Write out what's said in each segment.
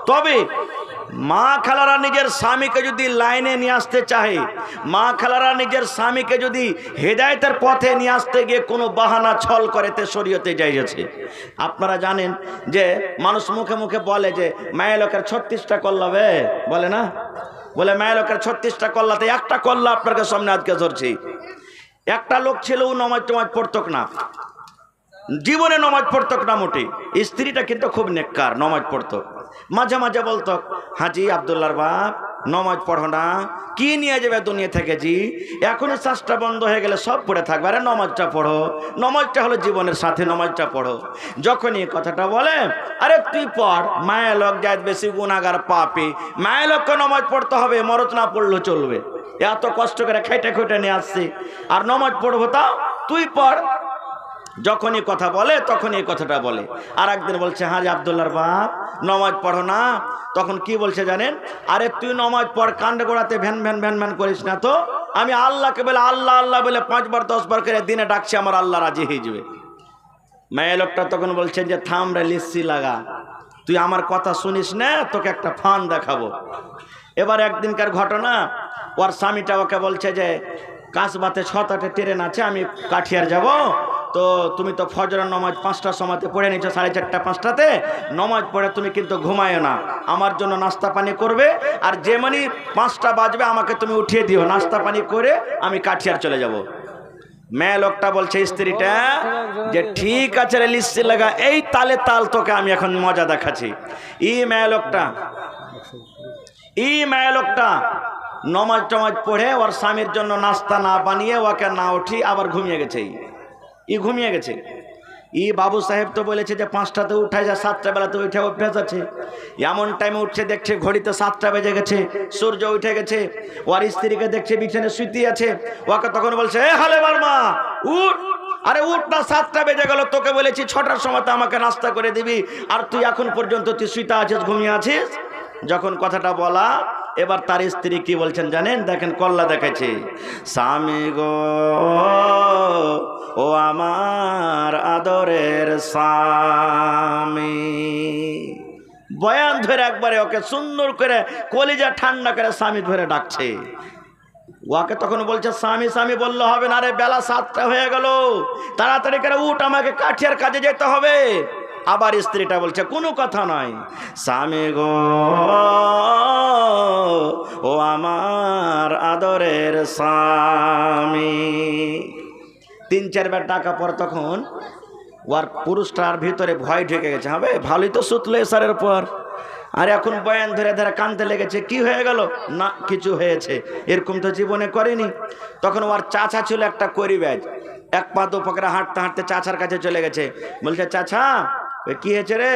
তবে মা খালারা নিজের স্বামীকে যদি লাইনে নিয়ে আসতে চাহে, মা খালারা নিজের স্বামীকে যদি হেদায়েতের পথে নিয়ে আসতে গিয়ে কোনো বাহানা ছল করেতে শরীয়তে যাইছে। আপনারা জানেন যে মানুষ মুখে মুখে বলে যে মায়া লোকের 36টা কল্লাবে, বলে না, বলে মায়া লোকের 36টা কল্লাতে একটা কল্লা আপনার সামনে আজকে ধরছি। একটা লোক ছিল, ও নমাজ টমাজ পড়তক না, জীবনে নমাজ পড়তক না মোটে। স্ত্রীটা কিন্তু খুব নেককার, নমাজ পড়তো। মাঝে মাঝে বলতো, হাজি আব্দুল্লাহর বাপ নমাজ পড়ো না, কি নিয়ে যাবে দুনিয়া থেকে জি, এখনই শ্বাসটা বন্ধ হয়ে গেলে সব পড়ে থাকবে, আরে নমাজটা পড়ো, নমাজটা হলো জীবনের সাথে, নমাজটা পড়ো। যখনই কথাটা বলে, আরে তুই পড়, মায়া লোক যায় বেশি গুনাহগার পাপী, মায়া লোককে নমাজ পড়তে হবে, মরদ না পড়লেও চলবে, এত কষ্ট করে খেটে খেটে নিয়ে আসছি, আর নমাজ পড়বো তাও, তুই পড়। যখনই কথা বলে তখন এই কথাটা বলে। আর একদিন বলছে, হাজি আব্দুল্লাহর বাপ নমাজ পড়ো না, তখন কি বলছে জানেন, আরে তুই নমাজ পড়, কান্ডে গোড়াতে ভ্যান ভ্যান ভ্যান ভ্যান করিস না তো, আমি আল্লাহকে বলে আল্লাহ আল্লাহ বলে 5 বার 10 বার করে দিনে ডাকছি, আমার আল্লাহ রাজি হয়ে যাবে। মেয়ে লোকটা তখন বলছেন যে থাম রে লিস্সি লাগা, তুই আমার কথা শুনিস না, তোকে একটা ফান দেখাবো। এবার একদিনকার ঘটনা, ওর স্বামীটা ওকে বলছে যে কাসবাতে 6টা ট্রেন আছে, আমি কাঠিয়ার যাব, তো তুমি তো ফজরের নমাজ 5টার সময়তে পড়ে নিচ্ছ, 4:30 5টাতে নমাজ পড়ে তুমি কিন্তু ঘুমায়ো না, আমার জন্য নাস্তা পানি করবে, আর যেমনি 5টা বাজবে আমাকে তুমি উঠিয়ে দিও, নাস্তা পানি করে আমি কাঠিয়ার চলে যাব। মেয়ে লোকটা বলছে স্ত্রীটা যে ঠিক আছে রে লিস্সি লাগা, এই তালে তাল তোকে আমি এখন মজা দেখাচ্ছি। মেয়ে লোকটা নমাজ টমাজ পড়ে ওর স্বামীর জন্য নাস্তা না বানিয়ে ওকে না উঠি আবার ঘুমিয়ে গেছে। ঘুমিয়ে গেছে। বাবু সাহেব তো বলেছে যে 5টাতে উঠায়, যা 7টা বেলাতে উঠে অভ্যাস আছে, এমন টাইমে উঠছে, দেখছে ঘড়িতে 7টা বেজে গেছে, সূর্য উঠে গেছে, ওর স্ত্রীকে দেখছে বিছানে শুইতে আছে, ওকে তখন বলছে, এ হালে বারমা উঠ, আরে উঠ না, 7টা বেজে গেল, তোকে বলেছি 6টার সময়তে আমাকে নাস্তা করে দিবি, আর তুই এখন পর্যন্ত তুই শুইতে আছিস, ঘুমিয়ে আছিস। যখন কথাটা বলা, এবার তার স্ত্রী কি বলছেন জানেন, দেখেন কল্লা দেখাচ্ছে, স্বামী গো ও আমার আদরের স্বামী, বয়ান ধরে একবারে ওকে সুন্দর করে কলিজা ঠান্ডা করে স্বামী ধরে ডাকছে। ওকে তখন বলছে, স্বামী স্বামী বললে হবে না রে, বেলা 7টা হয়ে গেল, তাড়াতাড়ি করে উঠ, আমাকে কাঠিয়ার কাজে যেতে হবে। আবার স্ত্রীটা বলছে, কোনো কথা নয়, স্বামী গো ও আমার আদরের স্বামী। 3-4 বার ডাকা পর তখন ওর পুরুষটার ভিতরে ভয় ঢুকে গেছে, হবে ভালোই তো সুতলো এসারের পর, আর এখন বয়ান ধরে ধরে কানতে লেগেছে, কি হয়ে গেল না, কিছু হয়েছে, এরকম তো জীবনে করেনি। তখন ওর চাচা ছিল একটা করিব্যাজ, 1 পা 2 পা করে হাঁটতে হাঁটতে চাচার কাছে চলে গেছে, বলছে, চাচা কি হয়েছে রে,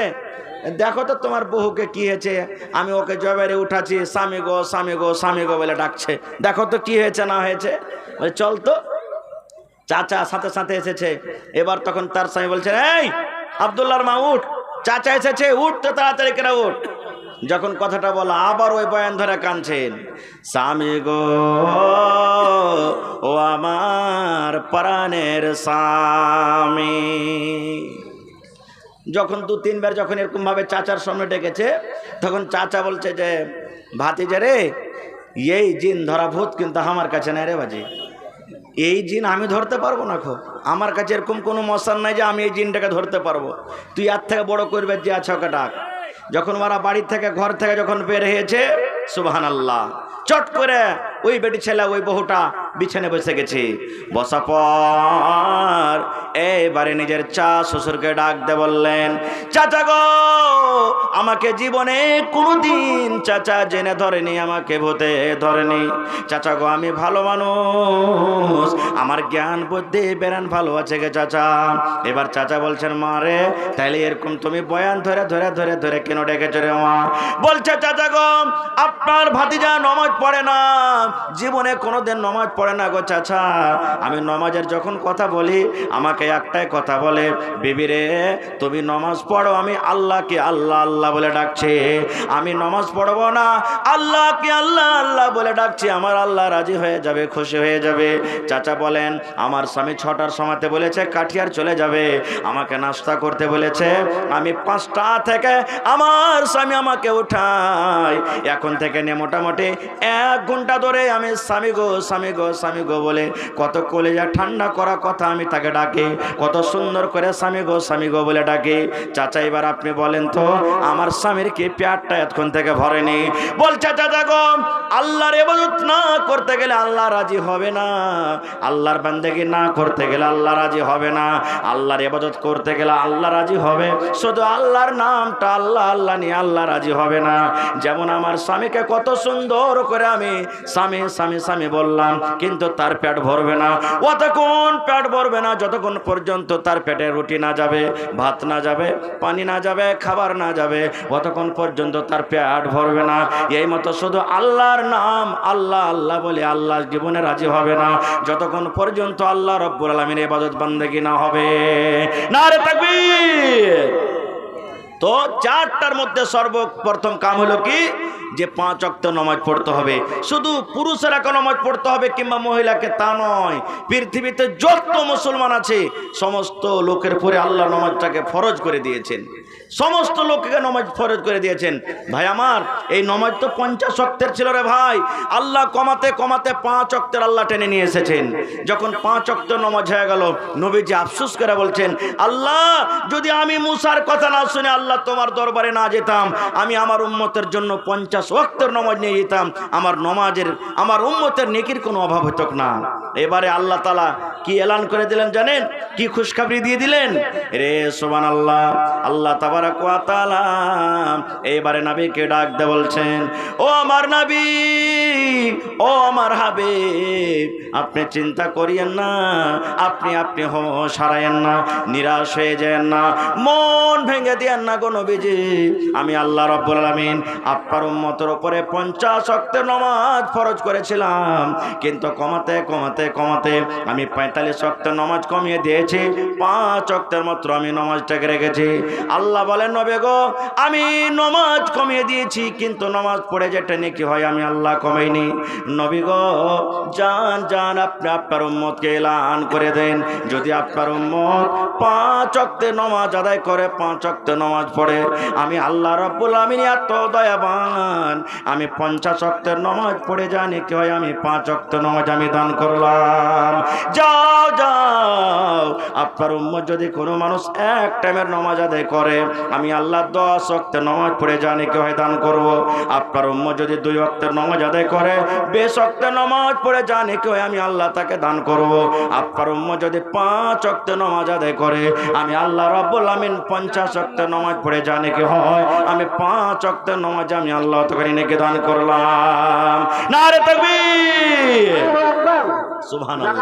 দেখো তো তোমার বহুকে কি হয়েছে, আমি ওকে জবেরে উঠাচ্ছি, স্বামী গো স্বামী গো স্বামী গো বলে ডাকছে, দেখো তো কি হয়েছে না হয়েছে। বলে চল তো। চাচা সাথে সাথে এসেছে। এবার তখন তার স্বামী বলছেন, এই আব্দুল্লাহর মা উঠ, চাচা এসেছে, উঠ তো তাড়াতাড়ি করে উঠ। যখন কথাটা বলা, আবার ওই বয়ান ধরে কাঁদছেন, স্বামী গো ও আমার প্রাণের স্বামী। যখন 2-3 বার যখন এরকম ভাবে চাচার সামনে ডেকেছে, তখন চাচা বলছে যে, ভাতিজা রে, এই জিন ধরা ভূত কিন্তু আমার কাছে নাই রে বাজি, এই জিন আমি ধরতে পারবো না, খো আমার কাছে এরকম কোনো মশান নাই যে আমি এই জিনটাকে ধরতে পারবো, তুই আর থেকে বড় করবে যে আছে ওকে ডাক। যখন ওরা বাড়ির থেকে ঘর থেকে যখন বের হয়েছে, সুবহানাল্লাহ, চট করে ওই বেটি ছেলে ওই বহুটা বিছানে বসে গেছে। বসা পর এবারে নিজের শ্বশুরকে ডাক দে বললেন, চাচা গো আমাকে জীবনে কোনোদিন চাচা জেনে ধরেনি, আমাকে ভূতে ধরেনি, চাচা গো আমি ভালো মানুষ, আমার জ্ঞান বুদ্ধি বেরান ভালো আছে গে চাচা। এবার চাচা বলছেন, মা রে তাইলে এরকম তুমি বয়ান ধরে ধরে ধরে ধরে কেন ডেকেছ রে মা? বলছে, চাচা গো আপনার ভাতিজা নমাজ পড়ে না, জীবনে কোনোদিন নামাজ পড়ে না গো চাচা। আমি নামাজের যখন কথা বলি আমাকে একটাই কথা বলে, বিবি রে তুমি নামাজ পড়ো, আমি আল্লাহকে আল্লাহ আল্লাহ বলে ডাকছি। আমি নামাজ পড়বো না, আল্লাহকে আল্লাহ আল্লাহ বলে ডাকছি, আমার আল্লাহ রাজি হয়ে যাবে, খুশি হয়ে যাবে। চাচা বলেন আমার স্বামী 6টার সময়তে বলেছে কাঠিয়ার চলে যাবে, আমাকে নাস্তা করতে বলেছে, আমি 5টা থেকে আমার স্বামী আমাকে উঠায়, এখন থেকে নিয়ে মোটামুটি 1 ঘন্টা ধরে আমি স্বামী গো স্বামী গো স্বামী গো বলে কত কলেজা ঠান্ডা করা কথা আমি তাকে ডাকি, কত সুন্দর করে স্বামী গো বলে ডাকি। চাচা এবার আপনি বলেন তো আমার স্বামীর কি পেটটা এতক্ষণ থেকে ভরেনি? বলছে চাচা গো আল্লাহর ইবাদত না করতে গেলে আল্লাহ রাজি হবে না, আল্লাহর বান্দেগি না করতে গেলে আল্লাহ রাজি হবে না, আল্লাহর ইবাদত করতে গেলে আল্লাহ রাজি হবে, শুধু আল্লাহর নামটা আল্লাহ আল্লাহ নিয়ে আল্লাহ রাজি হবে না। যেমন আমার স্বামীকে কত সুন্দর করে আমি স্বামী স্বামী স্বামী বললাম, কিন্তু তার পেট ভরবে না, অতক্ষণ পেট ভরবে না যতক্ষণ পর্যন্ত তার পেটে রুটি না যাবে, ভাত না যাবে, পানি না যাবে, খাবার না যাবে, অতক্ষণ পর্যন্ত তার পেট ভরবে না। এই মতো শুধু আল্লাহর নাম আল্লাহ আল্লাহ বলে আল্লাহ জীবনে রাজি হবে না যতক্ষণ পর্যন্ত আল্লাহ রব্বুল আলামিনের ইবাদত বান্দেগি না হবে। নারে তাকবীর। তো 4টার মধ্যে সর্বপ্রথম কাম হলো কি, যে 5 ওয়াক্ত নামাজ পড়তে হবে। শুধু পুরুষেরা নামাজ পড়তে হবে কিংবা মহিলাকে তা নয়, পৃথিবীতে যত মুসলমান আছে সমস্ত লোকের পরে আল্লাহ নামাজটাকে ফরজ করে দিয়েছেন, সমস্ত লোককে নামাজ ফরজ করে দিয়েছেন। ভাই আমার এই নামাজ তো 50 ওয়াক্তের ছিল রে ভাই, আল্লাহ কমাতে কমাতে 5 ওয়াক্তের আল্লাহ টেনে নিয়ে এসেছেন। যখন 5 ওয়াক্ত নামাজ হয়ে গেল নবীজি আফসোস করে বলছেন, আল্লাহ যদি আমি মুসার কথা না শুনে আল্লাহ তোমার দরবারে না যেতাম, আমি আমার উম্মতের জন্য 50 ওয়াক্তের নামাজ নিয়ে যেতাম, আমার নামাজের আমার উম্মতের নেকির কোনো অভাব হতো না। এবারে আল্লাহ তাআলা কি এলান করে দিলেন জানেন, কি খুশখবরি দিয়ে দিলেন? রে সুবহানাল্লাহ, আল্লাহ তাবারক ওয়া তাআলা এবারে নবীকে ডাক দিয়ে বলছেন, ও আমার নবী, ও আমার হাবিব, আপনি চিন্তা করিয়েন না, আপনি হোশ হারায়েন না, নিরাশ হয়ে যায়েন না, মন ভেঙে দিয়েন না গো নবীজি। আমি আল্লাহ রাব্বুল আলামিন আপনার উম্মতের উপরে 50 ওয়াক্তের নামাজ ফরজ করেছিলাম, কিন্তু কমাতে কমাতে কমাতে আমি 45 ওয়াক্তের নামাজ কমিয়ে দিয়েছি, 5 ওয়াক্তের মাত্র আমি নামাজটাকে রেখেছি। আল্লাহ বলেন নবী গো আমি নামাজ কমিয়ে দিয়েছি, কিন্তু নামাজ পড়ে যেটা নেকি হয় আমি আল্লাহ কমাইনি। নবী গো জান জান আপনি আপনার উম্মতকে এলান করে দেন, যদি আপনার উম্মত 5 ওয়াক্তের নামাজ আদায় করে, 5 ওয়াক্তের নামাজ পড়ে, আমি আল্লাহ রাব্বুল আমিন এত দয়াবান, আমি 50 ওয়াক্তের নামাজ পড়ে জানি কি হয়, আমি 5 ওয়াক্তের নামাজ আমি দান করলাম। যাও যাও আপনার উম্মত যদি কোনো মানুষ এক টাইমের নামাজ আদায় করে, আমি আল্লাহ 10 ওয়াক্তের নামাজ পড়ে জানি কি হয় দান করব। আপনার উম্মত যদি 2 ওয়াক্তের নামাজ আদায় করে, 20 ওয়াক্তের নামাজ পড়ে জানি কি হয় আমি আল্লাহ তাকে দান করব। আপনার উম্মত যদি 5 ওয়াক্তের নামাজ আদায় করে, আমি আল্লাহ রাব্বুল আমিন 50 ওয়াক্তের নামাজ পড়ে জানি কি হয়, আমি 5 ওয়াক্তের নামাজ আমি আল্লাহ তাকে নেকি দান করলাম। নারে তাকবীর, সুবহানাল্লাহ।